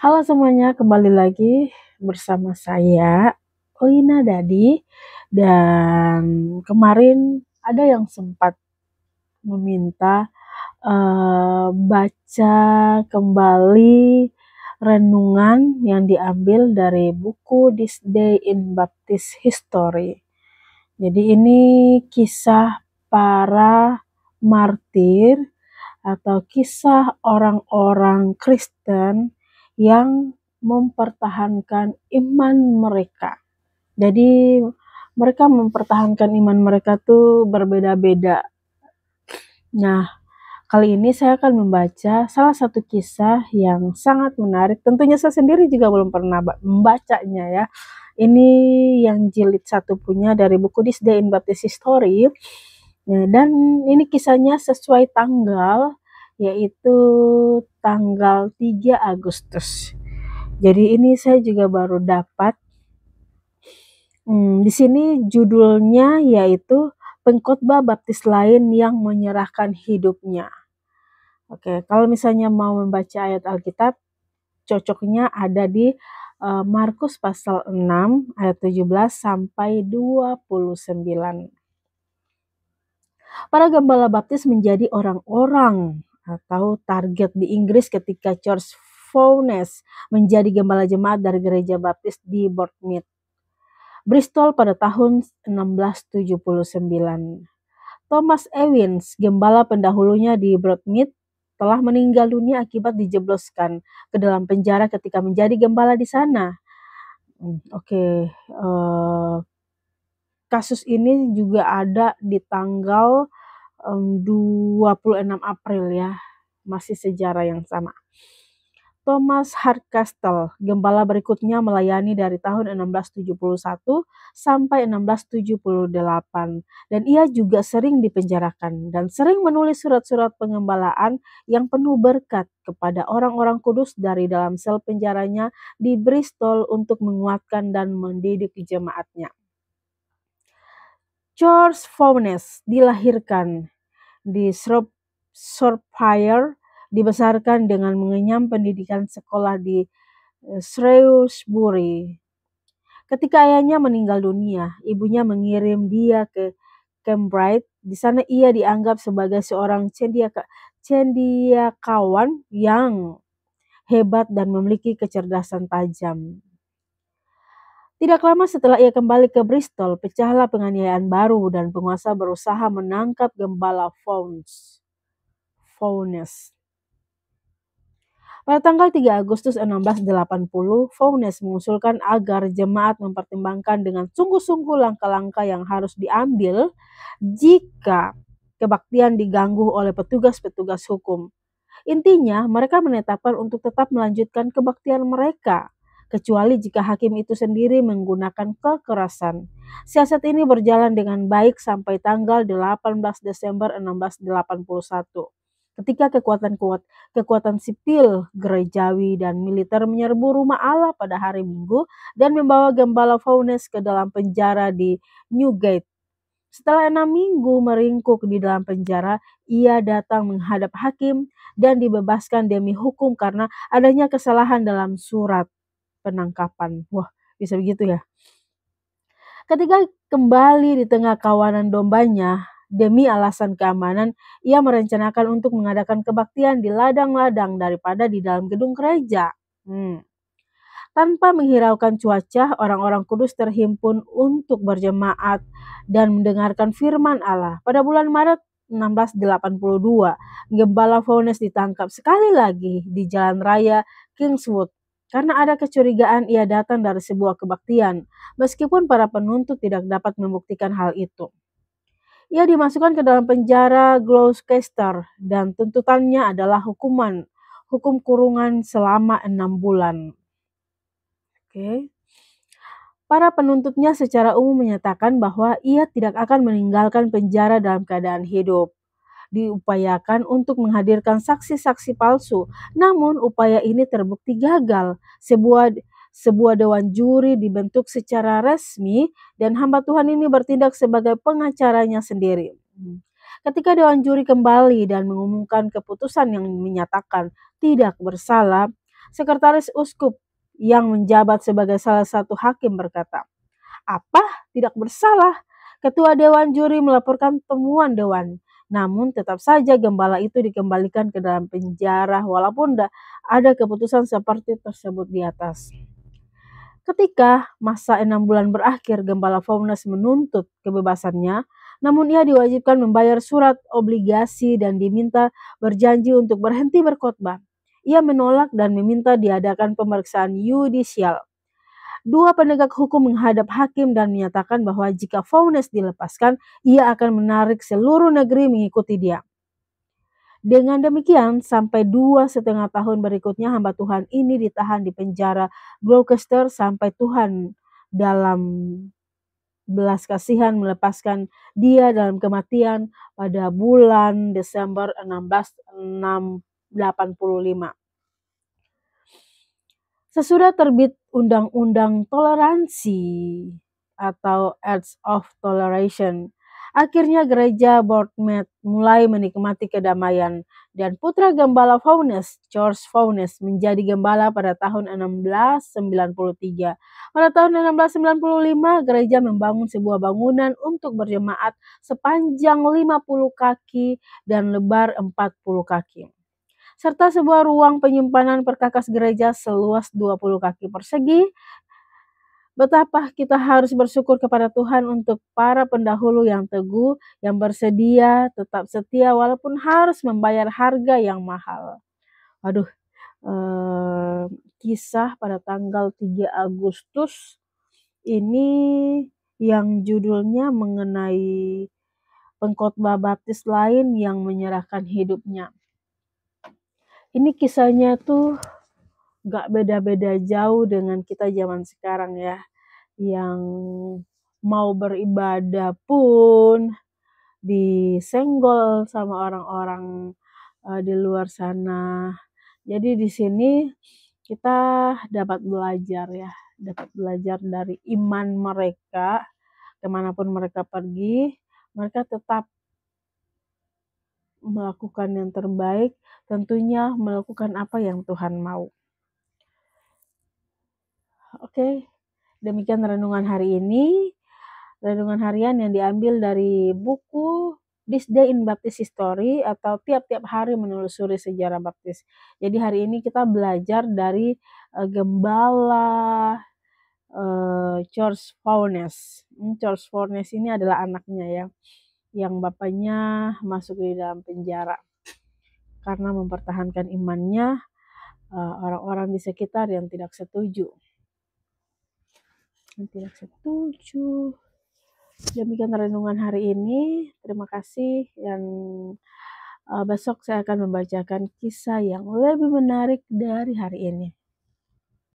Halo semuanya, kembali lagi bersama saya, Lina Dadi. Dan kemarin ada yang sempat meminta baca kembali renungan yang diambil dari buku This Day in Baptist History. Jadi ini kisah para martir atau kisah orang-orang Kristen yang mempertahankan iman mereka. Jadi mereka mempertahankan iman mereka tuh berbeda-beda. Nah, kali ini saya akan membaca salah satu kisah yang sangat menarik. Tentunya saya sendiri juga belum pernah membacanya ya. Ini yang jilid 1 punya dari buku This Day in Baptist History. Ya, dan ini kisahnya sesuai tanggal, yaitu tanggal 3 Agustus. Jadi ini saya juga baru dapat. Di sini judulnya yaitu pengkhotbah baptis lain yang menyerahkan hidupnya. Oke, kalau misalnya mau membaca ayat Alkitab, cocoknya ada di Markus pasal 6 ayat 17 sampai 29. Para gembala baptis menjadi orang-orang atau target di Inggris ketika George Fownes menjadi gembala jemaat dari gereja baptis di Bournemouth, Bristol pada tahun 1679. Thomas Ewins, gembala pendahulunya di Bournemouth, telah meninggal dunia akibat dijebloskan ke dalam penjara ketika menjadi gembala di sana. Kasus ini juga ada di tanggal 26 April ya, masih sejarah yang sama. Thomas Hardcastle, gembala berikutnya melayani dari tahun 1671 sampai 1678, dan ia juga sering dipenjarakan dan sering menulis surat-surat pengembalaan yang penuh berkat kepada orang-orang kudus dari dalam sel penjaranya di Bristol untuk menguatkan dan mendidik jemaatnya. George Fownes dilahirkan di Shropshire, dibesarkan dengan mengenyam pendidikan sekolah di Shrewsbury. Ketika ayahnya meninggal dunia, ibunya mengirim dia ke Cambridge. Di sana ia dianggap sebagai seorang cendekiawan yang hebat dan memiliki kecerdasan tajam. Tidak lama setelah ia kembali ke Bristol, pecahlah penganiayaan baru dan penguasa berusaha menangkap gembala Fownes. Pada tanggal 3 Agustus 1680, Fownes mengusulkan agar jemaat mempertimbangkan dengan sungguh-sungguh langkah-langkah yang harus diambil jika kebaktian diganggu oleh petugas-petugas hukum. Intinya, mereka menetapkan untuk tetap melanjutkan kebaktian mereka, kecuali jika hakim itu sendiri menggunakan kekerasan. Siasat ini berjalan dengan baik sampai tanggal 18 Desember 1681. Ketika kekuatan sipil, gerejawi, dan militer menyerbu rumah Allah pada hari Minggu dan membawa gembala Fownes ke dalam penjara di Newgate. Setelah 6 minggu meringkuk di dalam penjara, ia datang menghadap hakim dan dibebaskan demi hukum karena adanya kesalahan dalam surat penangkapan. Wah, bisa begitu ya. Ketika kembali di tengah kawanan dombanya, demi alasan keamanan, ia merencanakan untuk mengadakan kebaktian di ladang-ladang daripada di dalam gedung gereja. Tanpa menghiraukan cuaca, orang-orang kudus terhimpun untuk berjemaat dan mendengarkan firman Allah. Pada bulan Maret 1682, gembala Fownes ditangkap sekali lagi di jalan raya Kingswood karena ada kecurigaan ia datang dari sebuah kebaktian, meskipun para penuntut tidak dapat membuktikan hal itu. Ia dimasukkan ke dalam penjara Gloucester dan tuntutannya adalah hukum kurungan selama 6 bulan. Para penuntutnya secara umum menyatakan bahwa ia tidak akan meninggalkan penjara dalam keadaan hidup. Diupayakan untuk menghadirkan saksi-saksi palsu, namun upaya ini terbukti gagal. Sebuah dewan juri dibentuk secara resmi dan hamba Tuhan ini bertindak sebagai pengacaranya sendiri. Ketika dewan juri kembali dan mengumumkan keputusan yang menyatakan tidak bersalah, Sekretaris uskup yang menjabat sebagai salah satu hakim berkata, "Apa? Tidak bersalah." Ketua Dewan Juri melaporkan temuan dewan. Namun tetap saja gembala itu dikembalikan ke dalam penjara walaupun ada keputusan seperti tersebut di atas. Ketika masa 6 bulan berakhir, Gembala Faunas menuntut kebebasannya, namun ia diwajibkan membayar surat obligasi dan diminta berjanji untuk berhenti berkhotbah. Ia menolak dan meminta diadakan pemeriksaan yudisial. Dua penegak hukum menghadap hakim dan menyatakan bahwa jika Faunes dilepaskan, ia akan menarik seluruh negeri mengikuti dia. Dengan demikian, sampai 2,5 tahun berikutnya hamba Tuhan ini ditahan di penjara Gloucester sampai Tuhan dalam belas kasihan melepaskan dia dalam kematian pada bulan Desember 1685. Sesudah terbit Undang-Undang Toleransi atau Acts of Toleration, akhirnya gereja Bournemouth mulai menikmati kedamaian dan putra gembala Faunes, George Faunes, menjadi gembala pada tahun 1693. Pada tahun 1695, gereja membangun sebuah bangunan untuk berjemaat sepanjang 50 kaki dan lebar 40 kaki. Serta sebuah ruang penyimpanan perkakas gereja seluas 20 kaki persegi. Betapa kita harus bersyukur kepada Tuhan untuk para pendahulu yang teguh, yang bersedia, tetap setia walaupun harus membayar harga yang mahal. Waduh, kisah pada tanggal 3 Agustus ini yang judulnya mengenai pengkhotbah baptis lain yang menyerahkan hidupnya. Ini kisahnya tuh gak beda-beda jauh dengan kita zaman sekarang ya, yang mau beribadah pun disenggol sama orang-orang di luar sana. Jadi di sini kita dapat belajar dari iman mereka, kemanapun mereka pergi, mereka tetap melakukan yang terbaik, tentunya melakukan apa yang Tuhan mau. Oke, demikian renungan hari ini. Renungan harian yang diambil dari buku This Day in Baptist History atau tiap-tiap hari menelusuri sejarah baptis. Jadi hari ini kita belajar dari gembala George Faunes. George Faunes ini adalah anaknya ya, yang bapaknya masuk di dalam penjara karena mempertahankan imannya. Orang-orang di sekitar yang tidak setuju. Demikian renungan hari ini. Terima kasih dan besok saya akan membacakan kisah yang lebih menarik dari hari ini.